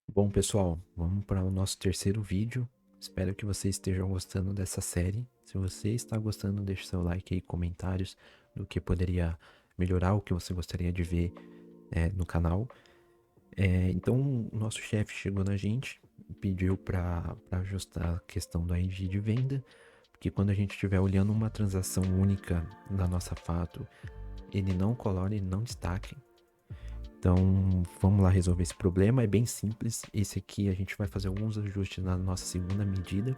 Bom, pessoal, vamos para o nosso terceiro vídeo. Espero que vocês estejam gostando dessa série. Se você está gostando, deixe seu like aí, comentários do que poderia melhorar, o que você gostaria de ver no canal. Então, o nosso chefe chegou na gente e pediu para ajustar a questão do ID de venda, porque quando a gente estiver olhando uma transação única da nossa fato, ele não colore, ele não destaque. Então, vamos lá resolver esse problema. É bem simples. Esse aqui a gente vai fazer alguns ajustes na nossa segunda medida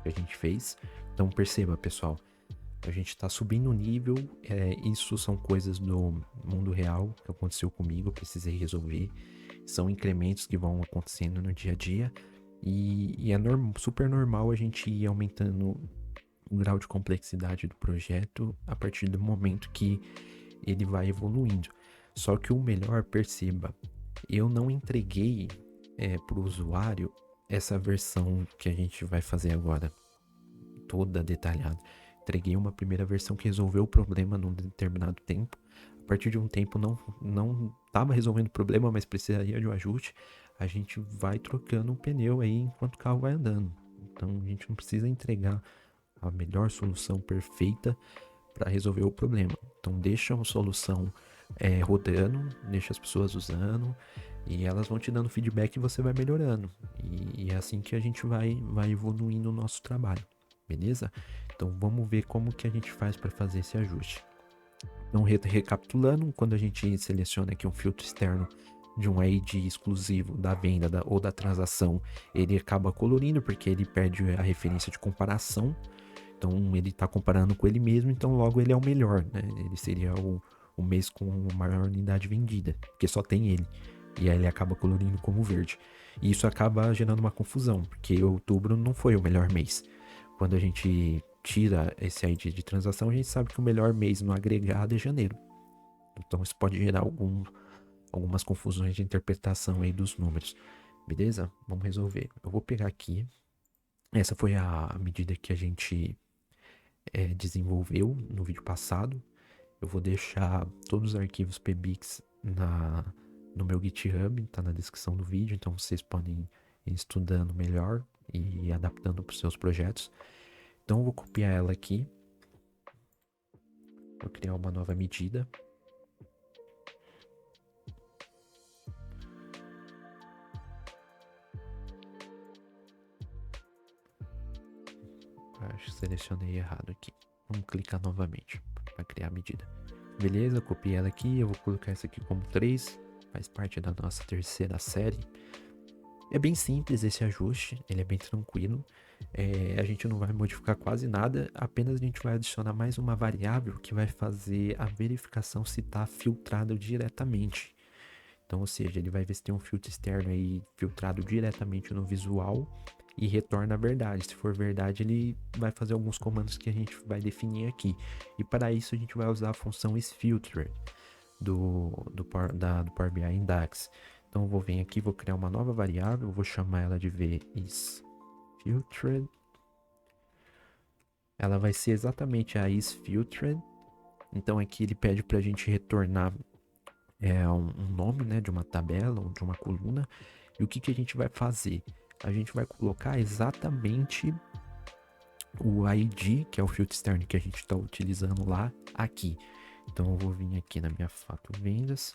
que a gente fez. Então, perceba, pessoal, a gente está subindo o nível. Isso são coisas do mundo real que aconteceu comigo, eu precisei resolver. São incrementos que vão acontecendo no dia a dia. E é super normal a gente ir aumentando o grau de complexidade do projeto a partir do momento que ele vai evoluindo. Só que o melhor, perceba, eu não entreguei para o usuário essa versão que a gente vai fazer agora, toda detalhada. Entreguei uma primeira versão que resolveu o problema num determinado tempo. A partir de um tempo não estava resolvendo o problema, mas precisaria de um ajuste. A gente vai trocando o pneu aí enquanto o carro vai andando. Então a gente não precisa entregar a melhor solução perfeita para resolver o problema. Então deixa a solução rodando, deixa as pessoas usando e elas vão te dando feedback e você vai melhorando. E é assim que a gente vai evoluindo o nosso trabalho, beleza? Então vamos ver como que a gente faz para fazer esse ajuste. Então recapitulando, quando a gente seleciona aqui um filtro externo de um ID exclusivo da venda ou da transação, ele acaba colorindo porque ele perde a referência de comparação. Então ele está comparando com ele mesmo, então logo ele é o melhor, né? Ele seria o mês com a maior unidade vendida, porque só tem ele. E aí ele acaba colorindo como verde. E isso acaba gerando uma confusão, porque outubro não foi o melhor mês. Quando a gente tira esse ID de transação, a gente sabe que o melhor mês no agregado é janeiro. Então isso pode gerar algumas confusões de interpretação aí dos números. Beleza? Vamos resolver. Eu vou pegar aqui. Essa foi a medida que a gente desenvolveu no vídeo passado. Eu vou deixar todos os arquivos PBix no meu GitHub, tá na descrição do vídeo, então vocês podem ir estudando melhor e adaptando para os seus projetos. Então eu vou copiar ela aqui, vou criar uma nova medida. Acho que selecionei errado aqui. Vamos clicar novamente para criar a medida. Beleza, copiei ela aqui, eu vou colocar essa aqui como 3, faz parte da nossa terceira série. É bem simples esse ajuste, ele é bem tranquilo. A gente não vai modificar quase nada, apenas a gente vai adicionar mais uma variável que vai fazer a verificação se está filtrado diretamente. Então, ou seja, ele vai ver se tem um filtro externo aí filtrado diretamente no visual e retorna a verdade. Se for verdade, ele vai fazer alguns comandos que a gente vai definir aqui. E para isso a gente vai usar a função isFilter do Power BI Index. Então eu vou vir aqui, vou criar uma nova variável, vou chamar ela de isFiltered. Ela vai ser exatamente a isFiltered. Então aqui ele pede para a gente retornar um nome, né, de uma tabela ou de uma coluna. E o que a gente vai fazer? A gente vai colocar exatamente o ID, que é o filtro externo que a gente está utilizando lá, aqui. Então eu vou vir aqui na minha fato vendas,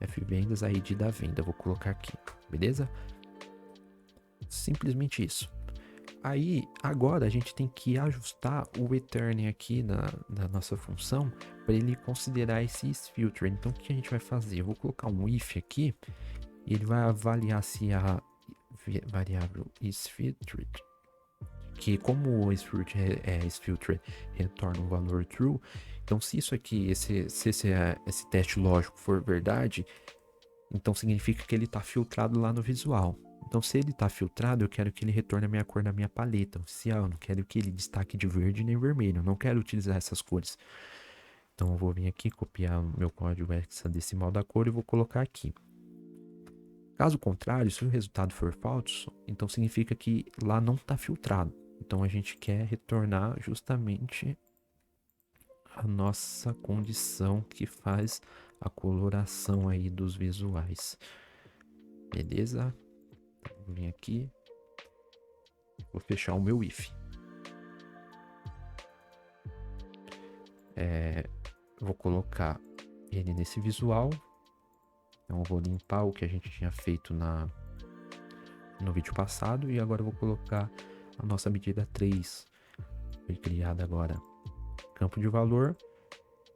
fvendas, ID da venda, eu vou colocar aqui, beleza? Simplesmente isso. Aí, agora a gente tem que ajustar o return aqui na nossa função para ele considerar esse isFilter. Então, o que a gente vai fazer? Eu vou colocar um if aqui e ele vai avaliar se a variável isFiltered, que como o isFilter retorna um valor true, então se isso aqui, se esse teste lógico for verdade, então significa que ele está filtrado lá no visual. Então, se ele está filtrado, eu quero que ele retorne a minha cor na minha paleta oficial. Eu não quero que ele destaque de verde nem vermelho. Eu não quero utilizar essas cores. Então, eu vou vir aqui, copiar o meu código hexadecimal da cor e vou colocar aqui. Caso contrário, se o resultado for falso, então significa que lá não está filtrado. Então, a gente quer retornar justamente a nossa condição que faz a coloração aí dos visuais. Beleza? Vou vir aqui. Vou fechar o meu if. Vou colocar ele nesse visual. Então eu vou limpar o que a gente tinha feito no vídeo passado. E agora eu vou colocar a nossa medida 3. Foi criada agora. Campo de valor,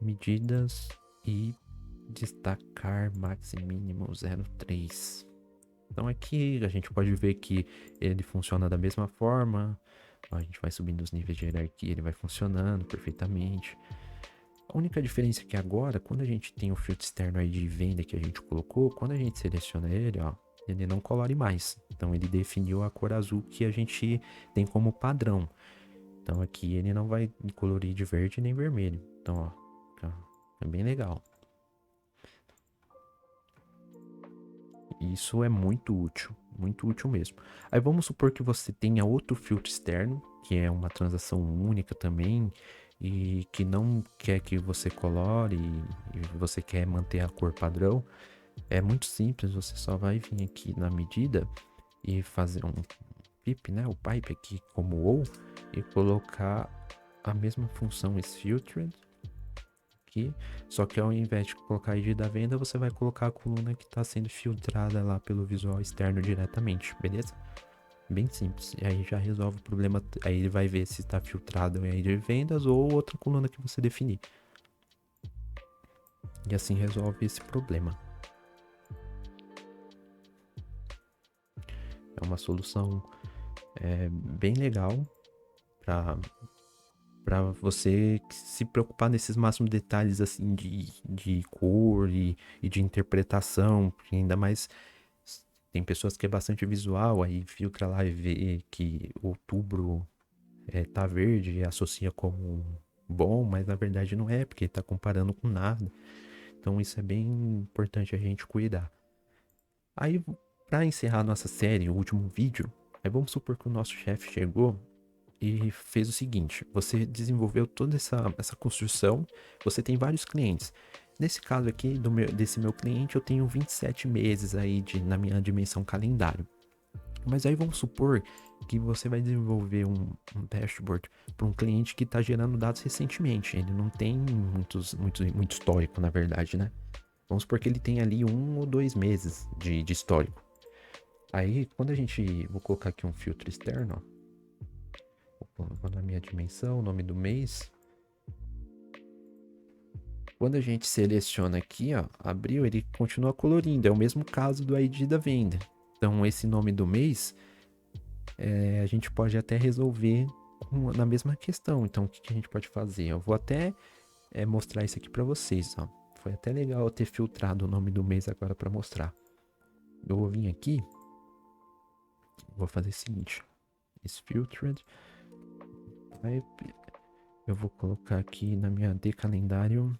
medidas e destacar max e mínimo 0,3. Então aqui a gente pode ver que ele funciona da mesma forma. A gente vai subindo os níveis de hierarquia, ele vai funcionando perfeitamente. A única diferença é que agora, quando a gente tem o filtro externo aí de venda que a gente colocou, quando a gente seleciona ele, ó, ele não colore mais. Então ele definiu a cor azul que a gente tem como padrão. Então aqui ele não vai colorir de verde nem vermelho. Então, ó, é bem legal. Isso é muito útil mesmo. Aí vamos supor que você tenha outro filtro externo, que é uma transação única também, e que não quer que você colore, e você quer manter a cor padrão. É muito simples, você só vai vir aqui na medida e fazer um pipe, né, o pipe aqui como ou, e colocar a mesma função isFiltered aqui, só que ao invés de colocar a ID da venda, você vai colocar a coluna que está sendo filtrada lá pelo visual externo diretamente, beleza? Bem simples, e aí já resolve o problema, aí ele vai ver se está filtrado em ID de vendas ou outra coluna que você definir. E assim resolve esse problema. É uma solução bem legal para você se preocupar nesses máximos detalhes assim de cor e de interpretação, porque ainda mais tem pessoas que é bastante visual, aí filtra lá e vê que outubro tá verde e associa como bom, mas na verdade não é, porque tá comparando com nada. Então isso é bem importante a gente cuidar. Aí, para encerrar nossa série, o último vídeo, aí vamos supor que o nosso chefe chegou e fez o seguinte: você desenvolveu toda essa construção, você tem vários clientes. Nesse caso aqui, desse meu cliente, eu tenho 27 meses aí na minha dimensão calendário. Mas aí vamos supor que você vai desenvolver um dashboard para um cliente que está gerando dados recentemente. Ele não tem muito histórico, na verdade, né? Vamos supor que ele tem ali 1 ou 2 meses de histórico. Aí, quando a gente... Vou colocar aqui um filtro externo, ó. Vou na minha dimensão, nome do mês. Quando a gente seleciona aqui, ó, abril, ele continua colorindo. É o mesmo caso do ID da venda. Então, esse nome do mês, a gente pode até resolver na mesma questão. Então, o que a gente pode fazer? Eu vou até mostrar isso aqui para vocês, ó. Foi até legal eu ter filtrado o nome do mês agora para mostrar. Eu vou vir aqui, vou fazer o seguinte: isFiltered. Aí eu vou colocar aqui na minha decalendário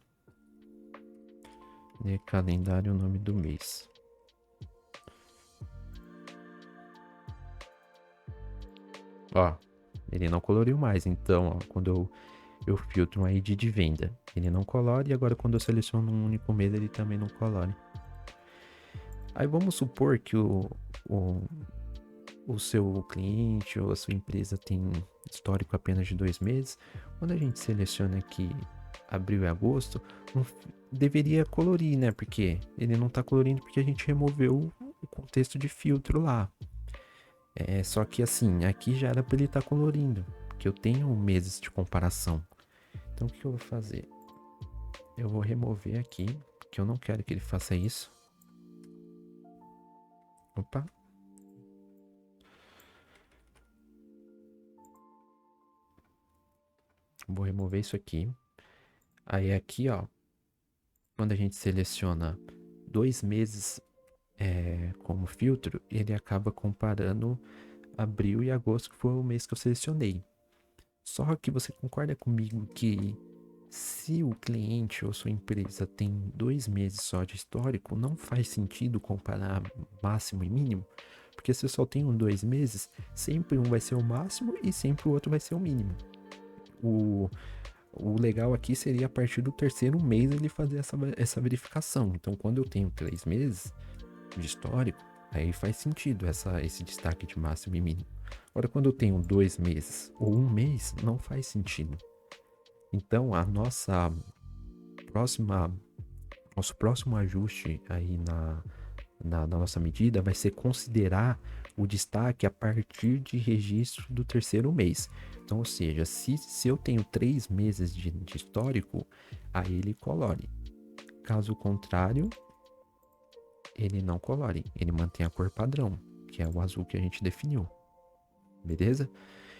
o nome do mês. Ó, ele não coloriu mais, então, ó, quando eu filtro um ID de venda, ele não colore, e agora quando eu seleciono um único mês, ele também não colore. Aí vamos supor que o seu cliente ou a sua empresa tem histórico apenas de 2 meses. Quando a gente seleciona aqui abril e agosto, deveria colorir, né? Porque ele não tá colorindo porque a gente removeu o contexto de filtro lá. Só que assim, aqui já era para ele estar colorindo, porque eu tenho meses de comparação. Então o que eu vou fazer? Eu vou remover aqui, porque eu não quero que ele faça isso. Opa. Vou remover isso aqui. Aí aqui, ó, quando a gente seleciona 2 meses como filtro, ele acaba comparando abril e agosto, que foi o mês que eu selecionei. Só que você concorda comigo que se o cliente ou sua empresa tem 2 meses só de histórico, não faz sentido comparar máximo e mínimo? Porque se eu só tenho 2 meses, sempre um vai ser o máximo e sempre o outro vai ser o mínimo. O legal aqui seria a partir do terceiro mês ele fazer essa verificação. Então, quando eu tenho 3 meses de histórico, Aí faz sentido esse destaque de máximo e mínimo. Agora, quando eu tenho 2 meses ou um mês, não faz sentido. Então, próxima, nosso próximo ajuste aí na nossa medida vai ser considerar o destaque a partir de registro do terceiro mês. Então, ou seja, se eu tenho 3 meses de histórico, aí ele colore. Caso contrário, ele não colore, ele mantém a cor padrão, que é o azul que a gente definiu. Beleza?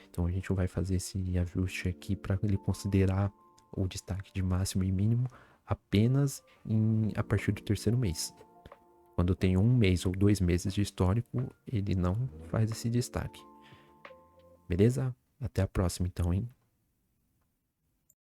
Então a gente vai fazer esse ajuste aqui para ele considerar o destaque de máximo e mínimo apenas a partir do terceiro mês. Quando tem um mês ou 2 meses de histórico, ele não faz esse destaque. Beleza? Até a próxima então, hein?